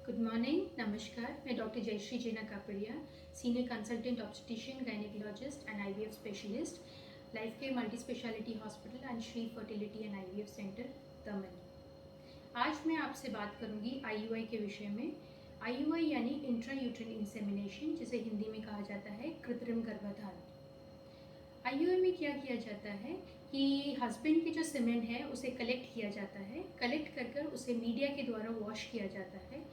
Good morning, नमस्कार। मैं doctor Jayashree Jena Kapadia, senior consultant obstetrician gynaecologist and IVF specialist, life care multi speciality hospital and Shri fertility and IVF centre, Daman. आज मैं आपसे बात करूंगी आईयूआई के विषय में। आईयूआई यानी इंट्रा यूट्राइन इंसेमिनेशन, जिसे हिंदी में कहा जाता है कृत्रिम गर्भाधान। आईयूआई में क्या किया जाता है कि हस्बैंड के जो सीमेन है उसे कलेक्ट किया जाता है। कलेक्ट कर कर उसे मीडिया के द्वारा वॉश किया जाता है।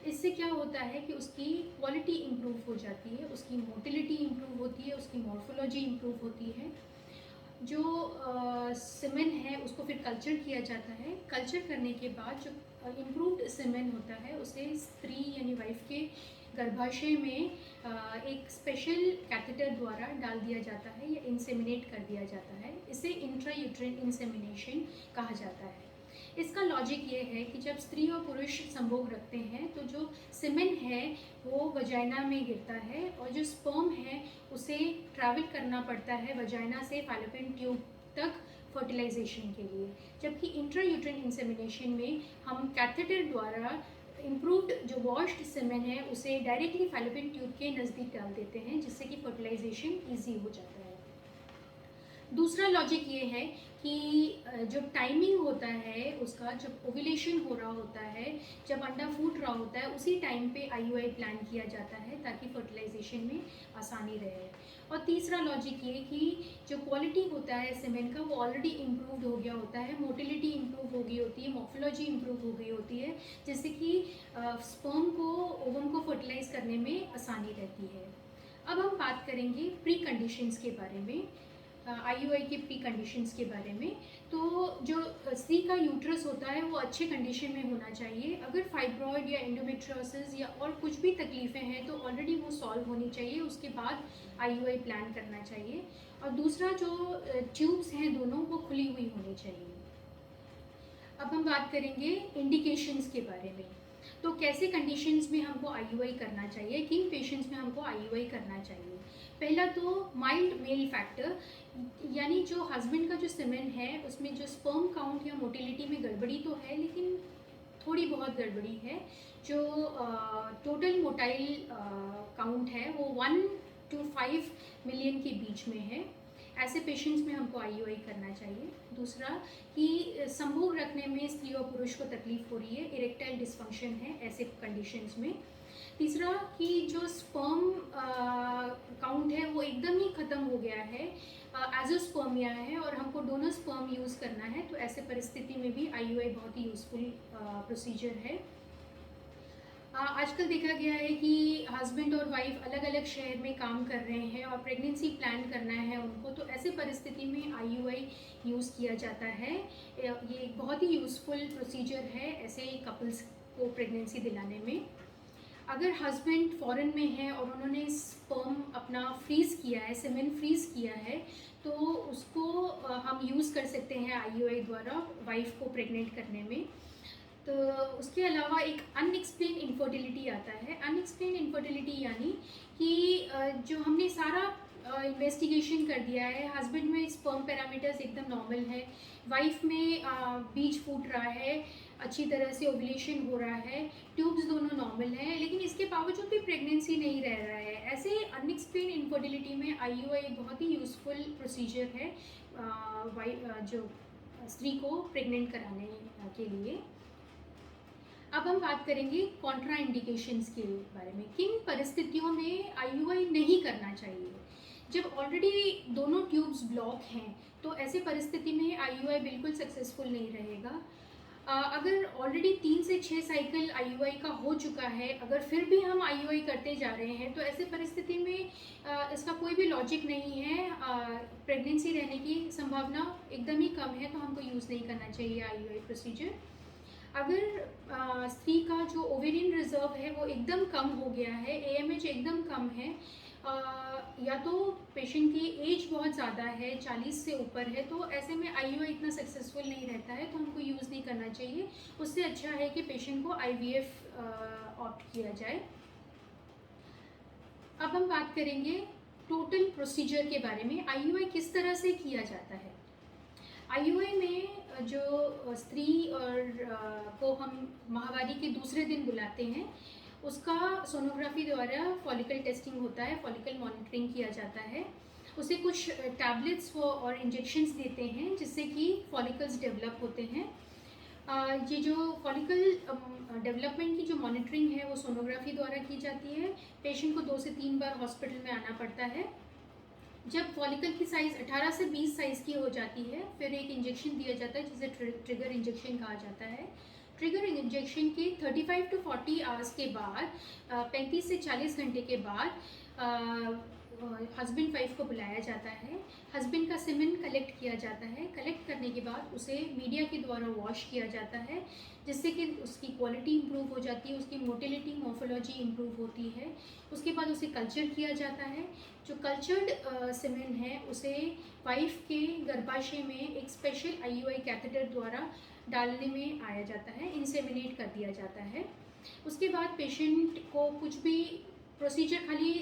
इससे क्या होता है कि उसकी क्वालिटी इम्प्रूव हो जाती है, उसकी मोटिलिटी इम्प्रूव होती है, उसकी मॉर्फोलॉजी इम्प्रूव होती है। जो सीमेन है उसको फिर कल्चर किया जाता है। कल्चर करने के बाद जो इम्प्रूव्ड सीमेन होता है उसे स्त्री यानी वाइफ के गर्भाशय में एक स्पेशल कैथेटर द्वारा डाल दिया जाता है या इंसेमिनेट कर दिया जाता है। इसे इंट्रा यूट्राइन इंसेमिनेशन कहा जाता है। इसका लॉजिक ये है कि जब स्त्री और पुरुष संभोग रखते हैं तो जो सीमेन है वो वजाइना में गिरता है और जो स्पर्म है उसे ट्रैवल करना पड़ता है वजाइना से फैलोपियन ट्यूब तक फर्टिलाइजेशन के लिए। जबकि इंट्रा यूट्राइन इंसेमिनेशन में हम कैथेटर द्वारा इम्प्रूव्ड जो वॉश्ड सीमेन है उसे डायरेक्टली फैलोपियन ट्यूब के नज़दीक डाल देते हैं, जिससे कि फर्टिलाइजेशन ईजी हो जाता है। दूसरा लॉजिक ये है कि जो टाइमिंग होता है उसका, जब ओव्यूलेशन हो रहा होता है, जब अंडा फूट रहा होता है, उसी टाइम पे आईयूआई प्लान किया जाता है ताकि फर्टिलाइजेशन में आसानी रहे। और तीसरा लॉजिक ये कि जो क्वालिटी होता है सीमेन का वो ऑलरेडी इम्प्रूव्ड हो गया होता है, मोटिलिटी इम्प्रूव हो गई होती है, मॉर्फोलॉजी इम्प्रूव हो गई होती है, जिससे कि स्पर्म को ओवम को फर्टिलाइज करने में आसानी रहती है। अब हम बात करेंगे प्री कंडीशंस के बारे में, आईयूआई के प्री कंडीशंस के बारे में। तो जो स्त्री का यूट्रस होता है वो अच्छे कंडीशन में होना चाहिए। अगर फाइब्रॉइड या एंडोमेट्रियोसिस या और कुछ भी तकलीफ़ें हैं तो ऑलरेडी वो सॉल्व होनी चाहिए, उसके बाद आईयूआई प्लान करना चाहिए। और दूसरा, जो ट्यूब्स हैं दोनों वो खुली हुई होनी चाहिए। अब हम बात करेंगे इंडिकेशंस के बारे में। तो कैसे कंडीशंस में हमको आईयूआई करना चाहिए, किन पेशेंट्स में हमको आईयूआई करना चाहिए। पहला तो माइल्ड मेल फैक्टर, यानी जो हस्बैंड का जो सीमेन है उसमें जो स्पर्म काउंट या मोटिलिटी में गड़बड़ी तो है लेकिन थोड़ी बहुत गड़बड़ी है। जो टोटल मोटाइल काउंट है वो 1 to 5 मिलियन के बीच में है। ऐसे पेशेंट्स में हमको आईयूआई करना चाहिए। दूसरा कि संभोग रखने में स्त्री और पुरुष को तकलीफ हो रही है, इरेक्टाइल डिस्फंक्शन है ऐसे कंडीशंस में। तीसरा कि जो स्पर्म काउंट है वो एकदम ही ख़त्म हो गया है, एजोस्पर्मिया है और हमको डोनर स्पर्म यूज़ करना है, तो ऐसे परिस्थिति में भी आईयूआई बहुत ही यूज़फुल प्रोसीजर है। आजकल देखा गया है कि हस्बैंड और वाइफ अलग अलग शहर में काम कर रहे हैं और प्रेगनेंसी प्लान करना है उनको, तो ऐसे परिस्थिति में आईयूआई यूज़ किया जाता है। ये एक बहुत ही यूज़फुल प्रोसीजर है ऐसे कपल्स को प्रेगनेंसी दिलाने में। अगर हस्बैंड फॉरेन में है और उन्होंने स्पर्म अपना फ्रीज़ किया है, सीमेन फ्रीज़ किया है, तो उसको हम यूज़ कर सकते हैं आईयूआई द्वारा वाइफ को प्रेग्नेंट करने में। तो उसके अलावा एक अनएक्सप्लेन इनफर्टिलिटी आता है। अनएक्सप्लेन इनफर्टिलिटी यानी कि जो हमने सारा इन्वेस्टिगेशन कर दिया है, हस्बैंड में स्पर्म पैरामीटर्स एकदम नॉर्मल है, वाइफ में बीज फूट रहा है, अच्छी तरह से ओव्यूलेशन हो रहा है, ट्यूब्स दोनों नॉर्मल हैं, लेकिन इसके बावजूद भी प्रेगनेंसी नहीं रह रहा है। ऐसे अनएक्सप्लेन इनफर्टिलिटी में आईयूआई बहुत ही यूज़फुल प्रोसीजर है जो स्त्री को प्रेग्नेंट कराने के लिए। अब हम बात करेंगे कॉन्ट्रा इंडिकेशंस के बारे में। किन परिस्थितियों में आईयूआई नहीं करना चाहिए। जब ऑलरेडी दोनों ट्यूब्स ब्लॉक हैं तो ऐसे परिस्थिति में आईयूआई बिल्कुल सक्सेसफुल नहीं रहेगा। अगर ऑलरेडी 3 से 6 साइकिल आईयूआई का हो चुका है, अगर फिर भी हम आईयूआई करते जा रहे हैं तो ऐसे परिस्थिति में इसका कोई भी लॉजिक नहीं है। प्रेगनेंसी रहने की संभावना एकदम ही कम है, तो हमको यूज़ नहीं करना चाहिए आईयूआई प्रोसीजर। अगर स्त्री का जो ओवेरियन रिजर्व है वो एकदम कम हो गया है, एएमएच एकदम कम है, या तो पेशेंट की एज बहुत ज़्यादा है, 40 से ऊपर है, तो ऐसे में आईयूआई इतना सक्सेसफुल नहीं रहता है, तो हमको यूज़ नहीं करना चाहिए। उससे अच्छा है कि पेशेंट को आईवीएफ ऑप्ट किया जाए। अब हम बात करेंगे टोटल प्रोसीजर के बारे में। आईयूआई किस तरह से किया जाता है। आईयूआई में जो स्त्री और को हम माहवारी के दूसरे दिन बुलाते हैं, उसका सोनोग्राफी द्वारा फॉलिकल टेस्टिंग होता है, फॉलिकल मॉनिटरिंग किया जाता है। उसे कुछ टैबलेट्स वो और इंजेक्शंस देते हैं जिससे कि फॉलिकल्स डेवलप होते हैं। ये जो फॉलिकल डेवलपमेंट की जो मॉनिटरिंग है वो सोनोग्राफी द्वारा की जाती है। पेशेंट को 2 से 3 बार हॉस्पिटल में आना पड़ता है। जब फॉलिकल की साइज़ 18 से 20 साइज़ की हो जाती है, फिर एक इंजेक्शन दिया जाता है जिसे ट्रिगर इंजेक्शन कहा जाता है। ट्रिगर इंजेक्शन के 35 टू 40 आवर्स के बाद, 35 से 40 घंटे के बाद हस्बैंड वाइफ को बुलाया जाता है। हस्बैंड का सीमेन कलेक्ट किया जाता है। कलेक्ट करने के बाद उसे मीडिया के द्वारा वॉश किया जाता है जिससे कि उसकी क्वालिटी इंप्रूव हो जाती है, उसकी मोटिलिटी मोर्फोलॉजी इंप्रूव होती है। उसके बाद उसे कल्चर किया जाता है। जो कल्चर्ड सीमेन है उसे वाइफ के गर्भाशय में एक स्पेशल आईयूआई कैथेटर द्वारा डालने में आया जाता है, इंसेमिनेट कर दिया जाता है। उसके बाद पेशेंट को कुछ भी प्रोसीजर, खाली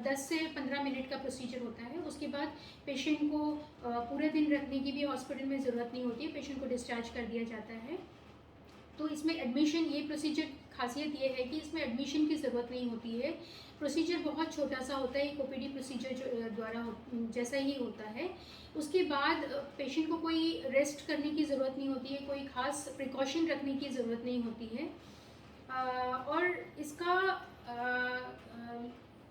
10 से 15 मिनट का प्रोसीजर होता है। उसके बाद पेशेंट को पूरे दिन रखने की भी हॉस्पिटल में ज़रूरत नहीं होती है, पेशेंट को डिस्चार्ज कर दिया जाता है। तो इसमें एडमिशन, ये प्रोसीजर खासियत ये है कि इसमें एडमिशन की ज़रूरत नहीं होती है। प्रोसीजर बहुत छोटा सा होता है, एक ओपीडी प्रोसीजर जो द्वारा जैसा ही होता है। उसके बाद पेशेंट को कोई रेस्ट करने की ज़रूरत नहीं होती है, कोई ख़ास प्रिकॉशन रखने की ज़रूरत नहीं होती है। और इसका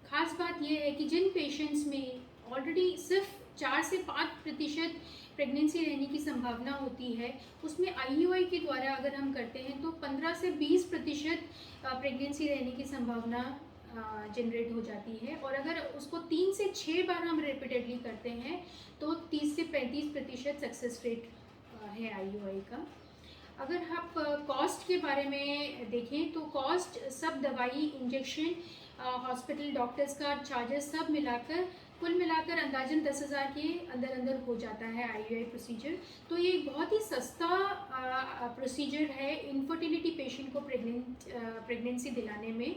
ख़ास बात यह है कि जिन पेशेंट्स में ऑलरेडी सिर्फ 4 से 5% प्रेगनेंसी रहने की संभावना होती है, उसमें आईयूआई के द्वारा अगर हम करते हैं तो 15 से 20% प्रेगनेंसी रहने की संभावना जनरेट हो जाती है। और अगर उसको 3 से 6 बार हम रिपीटेडली करते हैं तो 30 से 35% सक्सेस रेट है आईयूआई का। अगर आप कॉस्ट के बारे में देखें तो कॉस्ट सब दवाई, इंजेक्शन, हॉस्पिटल, डॉक्टर्स का चार्जेस सब मिलाकर, कुल मिलाकर अंदाजन 10,000 के अंदर अंदर हो जाता है आईयूआई प्रोसीजर। तो ये एक बहुत ही सस्ता प्रोसीजर है इनफर्टिलिटी पेशेंट को प्रेगनेंसी दिलाने में।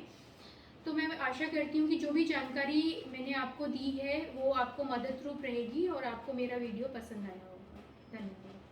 तो मैं आशा करती हूँ कि जो भी जानकारी मैंने आपको दी है वो आपको मदद रूप रहेगी और आपको मेरा वीडियो पसंद आया होगा। धन्यवाद।